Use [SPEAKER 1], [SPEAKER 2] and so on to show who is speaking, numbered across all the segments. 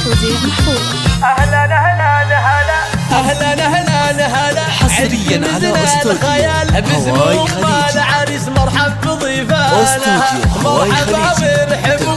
[SPEAKER 1] والتوزيع محفوظ.
[SPEAKER 2] أهلا أهلا أهلا أهلا أهلا أهلا
[SPEAKER 3] حصريا على استوديو هواي خليجي.
[SPEAKER 2] العريس مرحب بضيفانا، مرحبا وارحبوا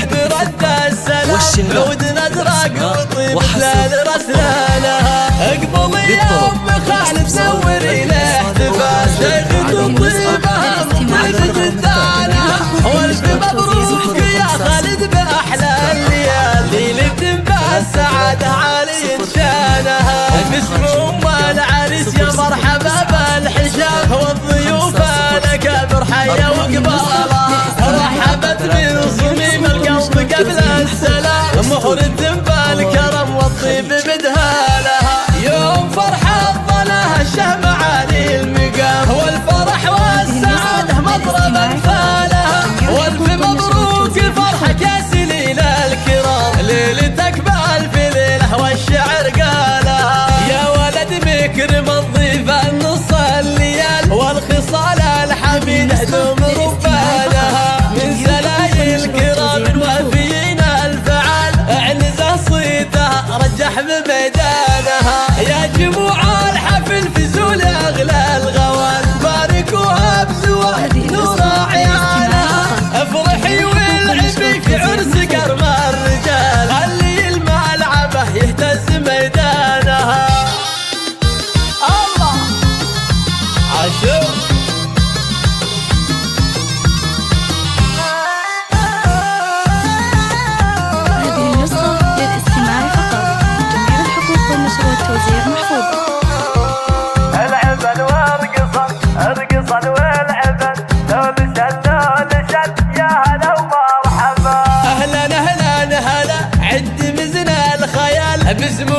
[SPEAKER 2] قد رد السلام، عودنا ازرق وطيب خلال رسلانا، اقبلي يا ام خالد نوري له احتفال شيخة الطيبة مطيبة الدانا، والف مبروك يا خالد باحلى الليالي، ليلة بالسعادة عالي شانها، باسم ام العريس يا مرحبا بالحشام، والضيوف الاكابر حيا وقباله، رحبت بصميم القلب قبل السلام، مهرة بالكرم والطيب بدهالها، يوم فرحة ظلها الشهم عالي المقام، والفرح والسعادة مضرب انفالها، والف مبروك فرحك يا سليل الكرام، ليلتك بالف ليلة والشعر قالها، يا ولد مكرم الضيف النص الليال، والخصال الحميدة دوم ربانها، من سلايل كرام وافيين الفعال، اعنزه صيتها رجح بميدانها، يا جموع الحفل في زول اغلى الغوال، باركوها بزواج نور عيالها، افرحي والعبي في عرس كرم الرجال، خلي الملعبه يهتز ميدانها. الله عاشور
[SPEAKER 1] هذه النسخة للاستماع فقط. جميع الحقوق والنشر والتوزيع محفوظة.
[SPEAKER 2] العبن ارقصن والعبن لولشن يا هلا ومرحبا، اهلا اهلا هلا عد مزن الخيال باسم